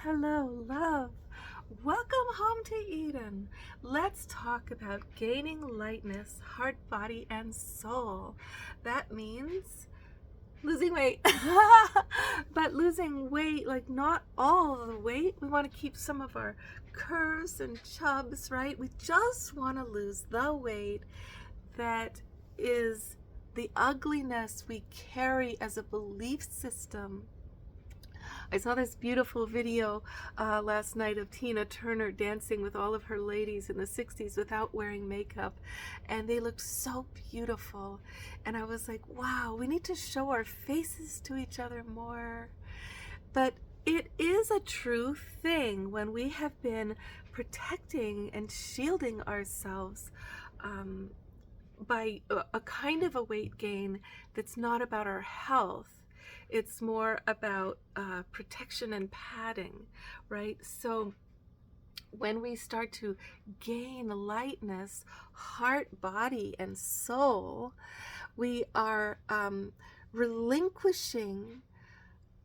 hello, love. Welcome home to Eden. Let's talk about gaining lightness, heart, body, and soul. That means losing weight. But losing weight, like not all of the weight. We want to keep some of our curves and chubs, right? We just want to lose the weight that is the ugliness we carry as a belief system. I saw this beautiful video last night of Tina Turner dancing with all of her ladies in the 60s without wearing makeup, and they looked so beautiful. And I was like, wow, we need to show our faces to each other more. But it is a true thing when we have been protecting and shielding ourselves by a kind of a weight gain that's not about our health. It's more about protection and padding, right? So when we start to gain lightness, heart, body, and soul, we are relinquishing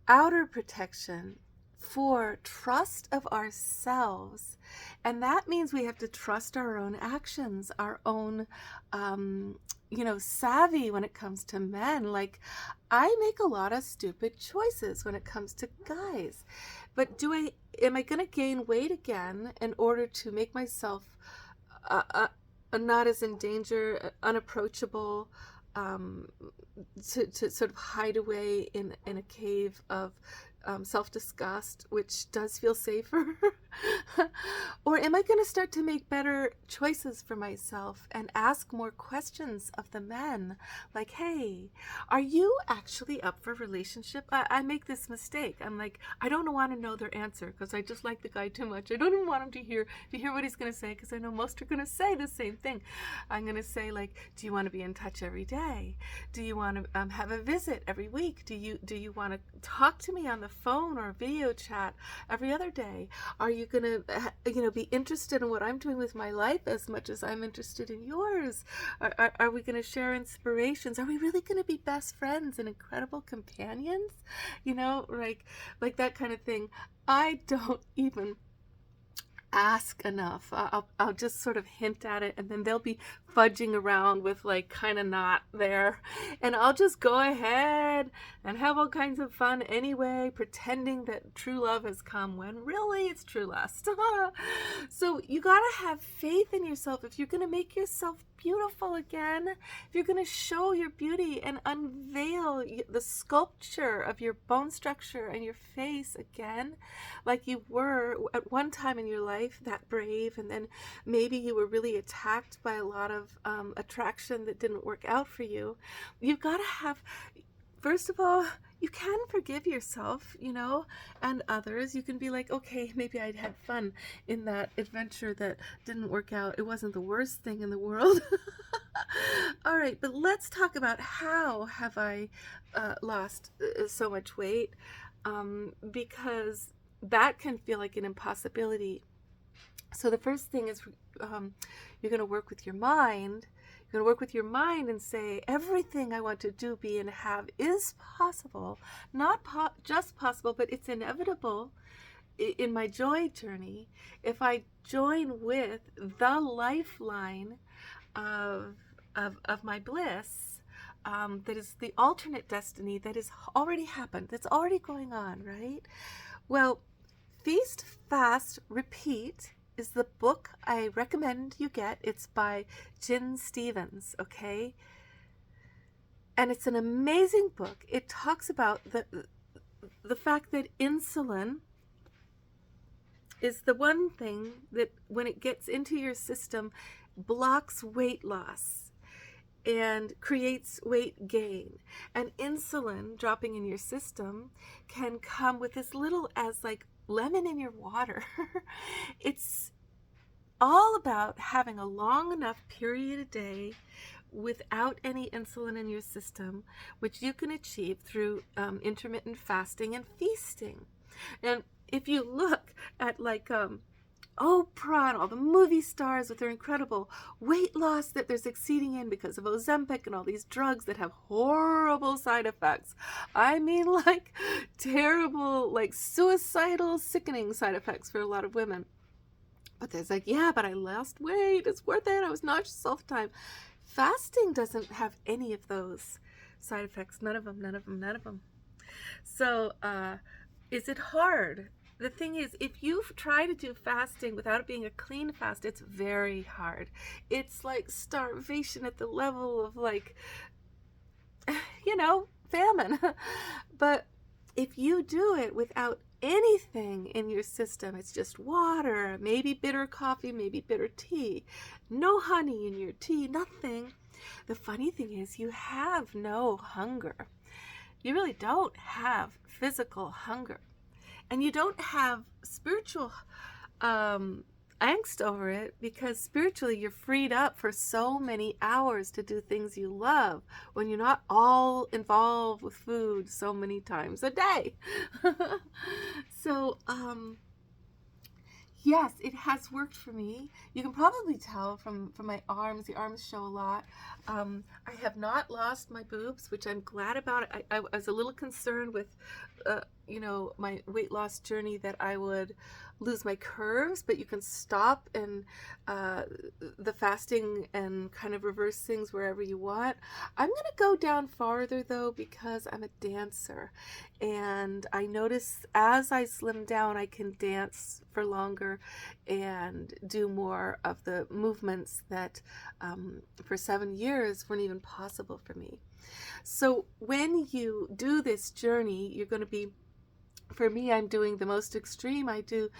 outer protection for trust of ourselves. And that means we have to trust our own actions, our own savvy when it comes to men. Like, I make a lot of stupid choices when it comes to guys, but am I going to gain weight again in order to make myself not as in danger, unapproachable, to sort of hide away in a cave of self-disgust, which does feel safer? Or am I going to start to make better choices for myself and ask more questions of the men? Like, hey, are you actually up for a relationship? I make this mistake. I'm like, I don't want to know their answer because I just like the guy too much. I don't even want him to hear what he's going to say, because I know most are going to say the same thing. I'm going to say, like, do you want to be in touch every day? Do you want to have a visit every week? Do you want to talk to me on the phone or video chat every other day? Are you going to be interested in what I'm doing with my life as much as I'm interested in yours? Are we going to share inspirations? Are we really going to be best friends and incredible companions? Like that kind of thing. I don't even ask enough. I'll just sort of hint at it, and then they'll be fudging around with like kind of not there, and I'll just go ahead and have all kinds of fun anyway, pretending that true love has come when really it's true lust. So you gotta have faith in yourself if you're gonna make yourself beautiful again, if you're going to show your beauty and unveil the sculpture of your bone structure and your face again, like you were at one time in your life, that brave, and then maybe you were really attacked by a lot of attraction that didn't work out for you. You've got to have, first of all, you can forgive yourself, and others. You can be like, okay, maybe I'd had fun in that adventure that didn't work out. It wasn't the worst thing in the world. All right, but let's talk about how have I lost so much weight, because that can feel like an impossibility. So the first thing is you're going to work with your mind. You're going to work with your mind and say, everything I want to do, be, and have is possible. Not just possible, but it's inevitable in my joy journey if I join with the lifeline of my bliss, that is the alternate destiny that has already happened, that's already going on, right? Well, Feast, Fast, Repeat is the book I recommend you get. It's by Jen Stevens, okay? And it's an amazing book. It talks about the fact that insulin is the one thing that, when it gets into your system, blocks weight loss and creates weight gain. And insulin dropping in your system can come with as little as like lemon in your water. It's all about having a long enough period a day without any insulin in your system, which you can achieve through intermittent fasting and feasting. And if you look at like Oprah and all the movie stars with their incredible weight loss that they're succeeding in because of Ozempic and all these drugs that have horrible side effects. I mean, like terrible, like suicidal, sickening side effects for a lot of women. But there's like, yeah, but I lost weight. It's worth it. I was nauseous all the time. Fasting doesn't have any of those side effects. None of them, none of them, none of them. So, is it hard? The thing is, if you try to do fasting without it being a clean fast, it's very hard. It's like starvation at the level of like, famine. But if you do it without anything in your system, it's just water, maybe bitter coffee, maybe bitter tea, no honey in your tea, nothing. The funny thing is, you have no hunger. You really don't have physical hunger. And you don't have spiritual angst over it, because spiritually you're freed up for so many hours to do things you love when you're not all involved with food so many times a day. So, yes, it has worked for me. You can probably tell from my arms. The arms show a lot. I have not lost my boobs, which I'm glad about. I was a little concerned with, my weight loss journey, that I would lose my curves, but you can stop and the fasting and kind of reverse things wherever you want. I'm going to go down farther though, because I'm a dancer, and I notice as I slim down, I can dance for longer and do more of the movements that for 7 years weren't even possible for me. So when you do this journey, you're going to be, for me, I'm doing the most extreme. I do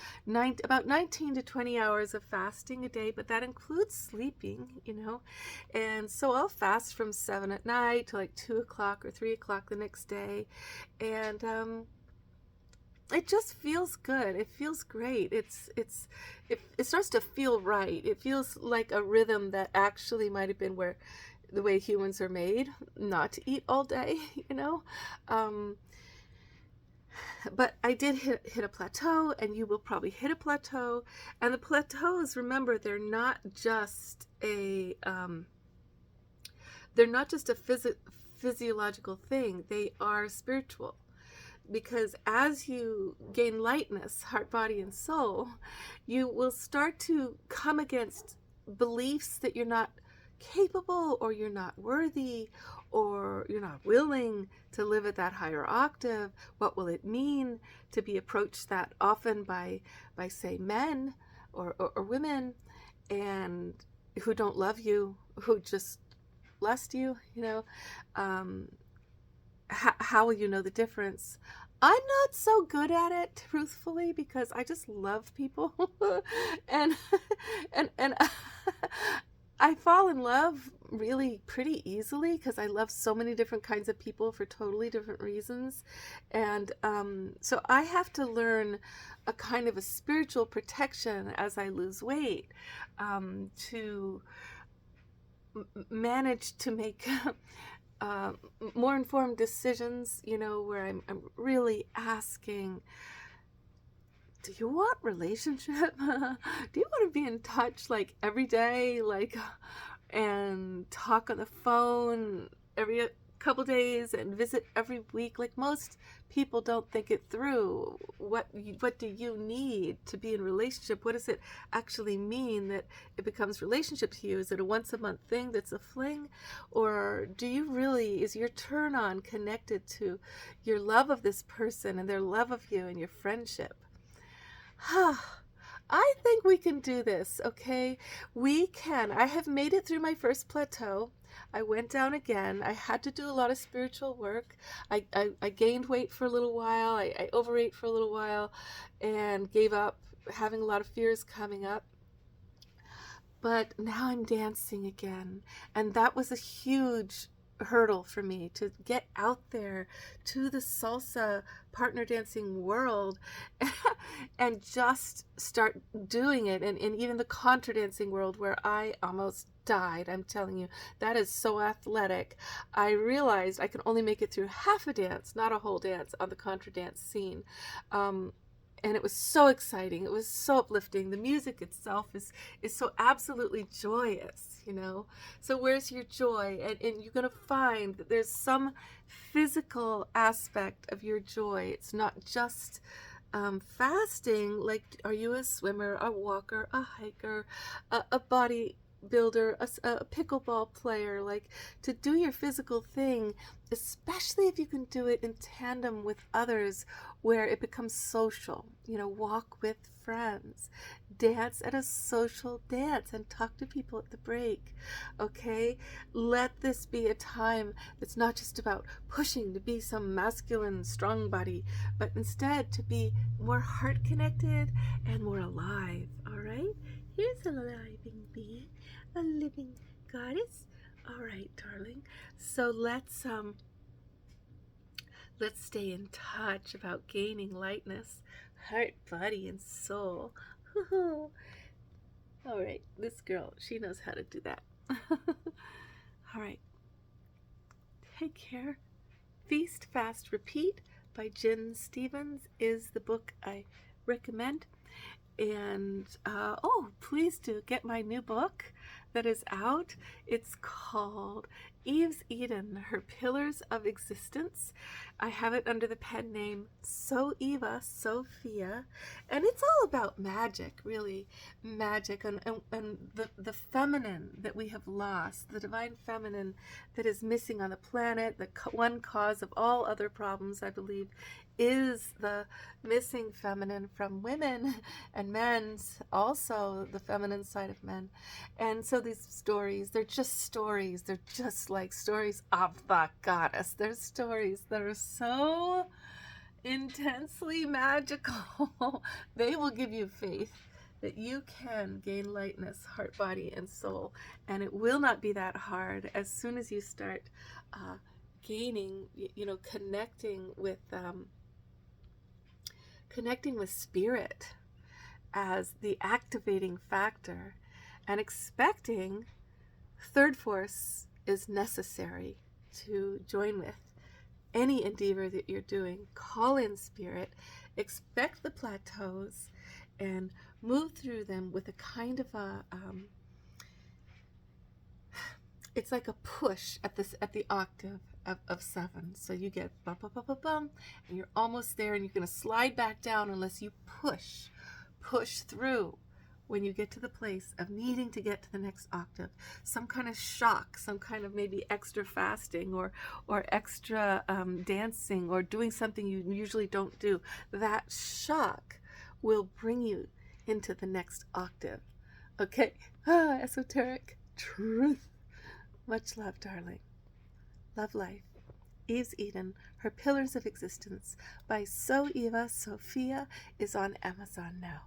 about 19 to 20 hours of fasting a day, but that includes sleeping, And so I'll fast from 7 at night to like 2 o'clock or 3 o'clock the next day. And it just feels good. It feels great. It starts to feel right. It feels like a rhythm that actually might have been the way humans are made, not to eat all day, But I did hit a plateau, and you will probably hit a plateau. And the plateaus, remember, they're not just a physiological thing. They are spiritual. Because as you gain lightness, heart, body, and soul, you will start to come against beliefs that you're not capable, or you're not worthy, or you're not willing to live at that higher octave. What will it mean to be approached that often by say, men or women, and who don't love you, who just lust you, how will you know the difference? I'm not so good at it, truthfully, because I just love people. and and I fall in love really pretty easily, because I love so many different kinds of people for totally different reasons. And so I have to learn a kind of a spiritual protection as I lose weight, to manage to make more informed decisions, where I'm really asking, do you want relationship? Do you want to be in touch like every day, and talk on the phone every couple days and visit every week? Like, most people don't think it through. What do you need to be in a relationship? What does it actually mean that it becomes relationship to you? Is it a once a month thing that's a fling? Or is your turn on connected to your love of this person and their love of you and your friendship? I think we can do this, okay? We can. I have made it through my first plateau. I went down again. I had to do a lot of spiritual work. I gained weight for a little while. I overate for a little while and gave up, having a lot of fears coming up. But now I'm dancing again. And that was a huge hurdle for me, to get out there to the salsa partner dancing world and just start doing it. And even the contra dancing world, where I almost died. I'm telling you, that is so athletic. I realized I can only make it through half a dance, not a whole dance, on the contra dance scene. and it was so exciting. It was so uplifting. The music itself is so absolutely joyous, you know. So where's your joy? And you're going to find that there's some physical aspect of your joy. It's not just fasting. Like, are you a swimmer, a walker, a hiker, a body builder, a pickleball player? Like, to do your physical thing, especially if you can do it in tandem with others, where it becomes social. You know, walk with friends, dance at a social dance, and talk to people at the break. Okay, let this be a time that's not just about pushing to be some masculine strong body, but instead to be more heart connected and more alive. All right, here's a living being, a living goddess. All right, darling, so let's stay in touch about gaining lightness, heart, body, and soul. All right, this girl, she knows how to do that. All right, take care. Feast, Fast, Repeat by Jen Stevens is the book I recommend. And please do get my new book that is out. It's called Eve's Eden, Her Pillars of Existence. I have it under the pen name So Eva Sophia, and it's all about magic, really. Magic and the feminine that we have lost, the divine feminine that is missing on the planet. The one cause of all other problems, I believe, is the missing feminine from women and men's, also the feminine side of men. And so these stories, they're just stories. They're just like stories of the goddess. They're stories that are so intensely magical. They will give you faith that you can gain lightness, heart, body, and soul. And it will not be that hard as soon as you start gaining, connecting with spirit as the activating factor, and expecting third force is necessary to join with any endeavor that you're doing. Call in spirit, expect the plateaus, and move through them with a kind of a it's like a push at the octave of 7. So you get bum bum bum bum bum, and you're almost there, and you're going to slide back down unless you push through when you get to the place of needing to get to the next octave. Some kind of shock, some kind of maybe extra fasting or extra dancing or doing something you usually don't do. That shock will bring you into the next octave. Okay, esoteric truth. Much love, darling. Love life. Eve's Eden, Her Pillars of Existence by So Eva Sophia is on Amazon now.